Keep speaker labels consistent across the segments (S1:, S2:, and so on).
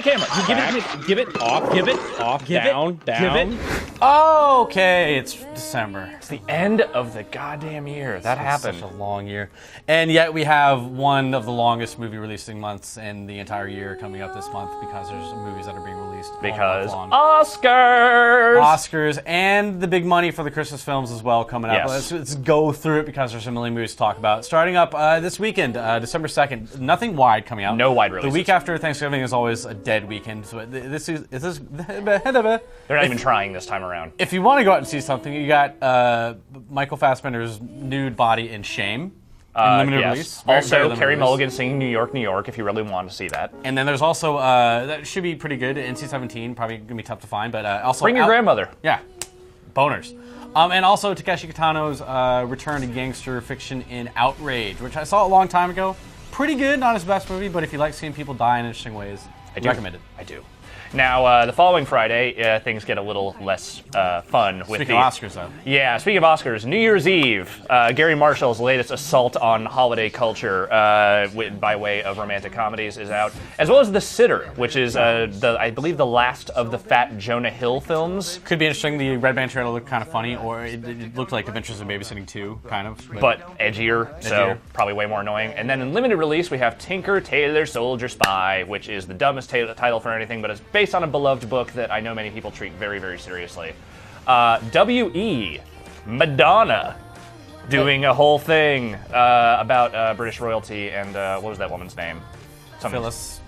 S1: the camera. Give it off. Give it off. Down.
S2: Give it. Okay, it's December.
S1: It's the end of the goddamn year. That happened.
S2: Such a long year. And yet we have one of the longest movie releasing months in the entire year coming up this month because there's movies that are being released all
S1: Because
S2: month long.
S1: Oscars!
S2: And the big money for the Christmas films as well coming up.
S1: Yes.
S2: Let's go through it because there's a million movies to talk about. Starting up this weekend, December 2nd, nothing wide coming out.
S1: No wide releases.
S2: The week after Thanksgiving is always a dead weekend. So this is
S1: They're not even trying this time around.
S2: if you want to go out and see something, you got Michael Fassbender's nude body in Shame. In limited
S1: Yes.
S2: release. Very
S1: Also,
S2: limited
S1: Carey
S2: release.
S1: Mulligan singing New York, New York, if you really want to see that.
S2: And then there's also, that should be pretty good, NC-17, probably going to be tough to find, but also...
S1: Bring your grandmother.
S2: Yeah, boners. And also Takeshi Kitano's return to gangster fiction in Outrage, which I saw a long time ago. Pretty good, not his best movie, but if you like seeing people die in interesting ways, I recommend it.
S1: I do. Now, the following Friday, things get a little less fun. With
S2: Speaking of Oscars, though.
S1: Yeah, speaking of Oscars, New Year's Eve, Gary Marshall's latest assault on holiday culture by way of romantic comedies is out, as well as The Sitter, which is, I believe, the last of the Fat Jonah Hill films.
S2: Could be interesting. The Red Band trailer looked kind of funny, or it looked like Adventures in Babysitting 2, kind of.
S1: But edgier, so probably way more annoying. And then in limited release, we have Tinker, Tailor, Soldier, Spy, which is the dumbest title for anything, but it's based on a beloved book that I know many people treat very, very seriously. W.E. Madonna doing a whole thing about British royalty and what was that woman's name?
S2: Phyllis,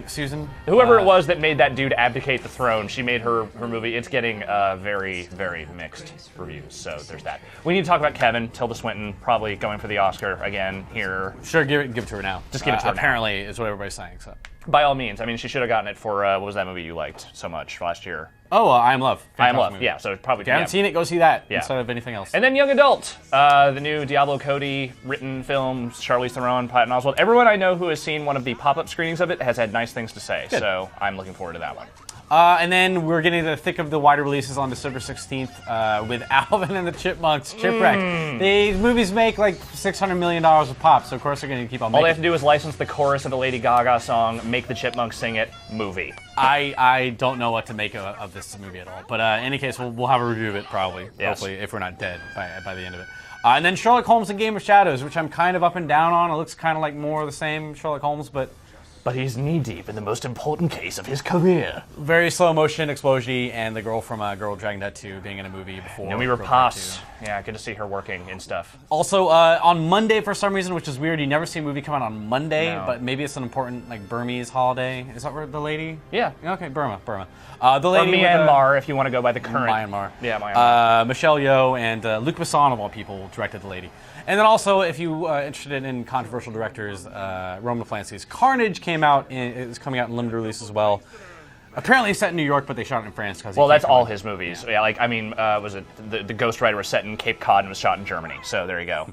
S2: Susan?
S1: Whoever it was that made that dude abdicate the throne, she made her movie. It's getting very, very mixed reviews, so there's that. We need to talk about Kevin, Tilda Swinton, probably going for the Oscar again here.
S2: Sure, give it to her now.
S1: Just give it to her now.
S2: Apparently, is what everybody's saying, so...
S1: By all means. I mean, she should have gotten it for, what was that movie you liked so much last year?
S2: Oh, I Am Love.
S1: I Am
S2: Fantastic
S1: Love,
S2: movie.
S1: yeah, so probably...
S2: If you haven't seen it, go see that instead of anything else.
S1: And then Young Adult, the new Diablo Cody written film, Charlize Theron, Patton Oswalt. Everyone I know who has seen one of the pop-up screenings of it has had nice things to say, so I'm looking forward to that one.
S2: And then we're getting to the thick of the wider releases on December 16th with Alvin and the Chipmunks, Chipwreck. These movies make like $600 million a pop, so of course they're going to keep on making.
S1: All they have to do is license the chorus of the Lady Gaga song, make the Chipmunks sing it, movie.
S2: I don't know what to make of this movie at all. But in any case, we'll have a review of it probably, hopefully, if we're not dead by the end of it. And then Sherlock Holmes and Game of Shadows, which I'm kind of up and down on. It looks kind of like more of the same Sherlock Holmes, but
S1: he's knee-deep in the most important case of his career.
S2: Very slow motion, explosion-y, and the girl from Girl Dragon Tattoo being in a movie before.
S1: Noomi Rapace. Yeah, good to see her working in stuff.
S2: Also, on Monday, for some reason, which is weird, you never see a movie come out on Monday, but maybe it's an important, like, Burmese holiday. Is that where the lady?
S1: Yeah.
S2: Okay, Burma. The lady
S1: from Myanmar, if you want to go by the current.
S2: Myanmar.
S1: Yeah, Myanmar.
S2: Michelle Yeoh and Luc Besson, of all people, directed the lady. And then also, if you are interested in controversial directors, Roman Polanski's Carnage is coming out in limited release as well. Apparently set in New York, but they shot it in France.
S1: Well, that's all his movies. Yeah, like, I mean, was it the Ghost Rider was set in Cape Cod and was shot in Germany, so there you go.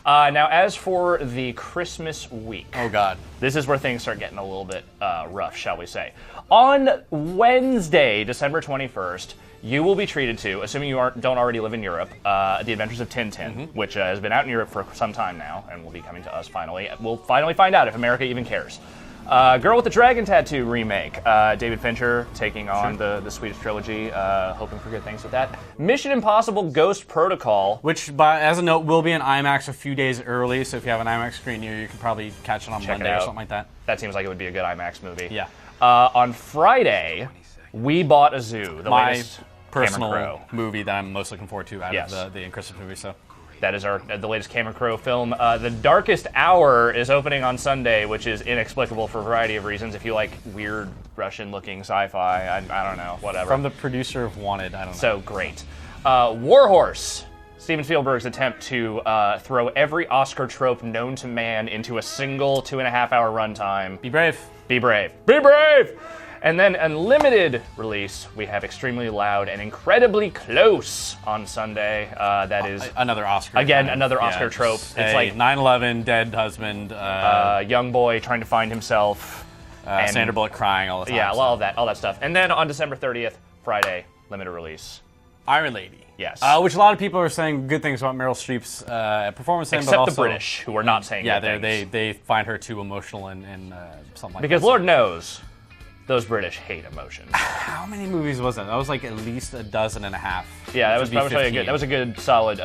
S1: Now, as for the Christmas week.
S2: Oh, God.
S1: This is where things start getting a little bit rough, shall we say. On Wednesday, December 21st, you will be treated to, assuming you don't already live in Europe, The Adventures of Tintin, which has been out in Europe for some time now and will be coming to us finally. We'll finally find out if America even cares. Girl with the Dragon Tattoo remake. David Fincher taking on the Swedish trilogy, hoping for good things with that. Mission Impossible Ghost Protocol.
S2: Which, as a note, will be in IMAX a few days early, so if you have an IMAX screen near you can probably catch it on Monday or something like that.
S1: That seems like it would be a good IMAX movie.
S2: Yeah.
S1: On Friday, We Bought a Zoo. The latest
S2: personal movie that I'm most looking forward to out of the Christmas movie. So
S1: that is the latest Cameron Crowe film. The Darkest Hour is opening on Sunday, which is inexplicable for a variety of reasons. If you like weird Russian-looking sci-fi, I don't know, whatever.
S2: From the producer of Wanted, I don't know.
S1: So great. War Horse. Steven Spielberg's attempt to throw every Oscar trope known to man into a single 2.5-hour runtime.
S2: Be brave.
S1: Be brave. Be brave! And then unlimited release, we have Extremely Loud and Incredibly Close on Sunday. That is
S2: another Oscar.
S1: Again, another Oscar trope.
S2: It's like 9/11, dead husband,
S1: young boy trying to find himself,
S2: and Sandra Bullock crying all the time.
S1: Yeah, all that stuff. And then on December 30th, Friday, limited release.
S2: Iron Lady.
S1: Yes.
S2: Which a lot of people are saying good things about Meryl Streep's performance in,
S1: except
S2: but also,
S1: the British, who are not saying good things.
S2: they find her too emotional and something like that.
S1: Because Lord knows, Those British hate emotion.
S2: How many movies was that? That was like at least a dozen and a half.
S1: Yeah, that was
S2: Which would be
S1: probably a
S2: 15.
S1: good. That was a good solid.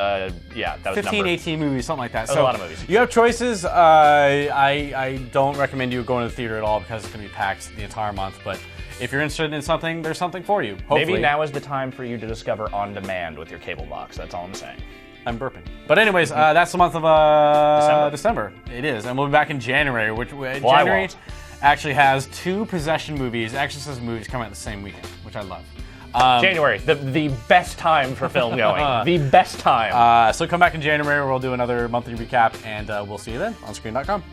S1: Yeah, that was
S2: 15,
S1: number.
S2: 18 movies, something like that.
S1: was a lot of movies.
S2: You have choices. I don't recommend you going to the theater at all because it's going to be packed the entire month. But if you're interested in something, there's something for you. Hopefully.
S1: Maybe now is the time for you to discover on demand with your cable box. That's all I'm saying.
S2: I'm burping. But anyways, that's the month of December. It is, and we'll be back in January. Which January actually has 2 Possession movies, Exorcist movies coming out the same weekend, which I love.
S1: January, the best time for film going. The best time.
S2: So come back in January where we'll do another monthly recap, and we'll see you then on Screen.com.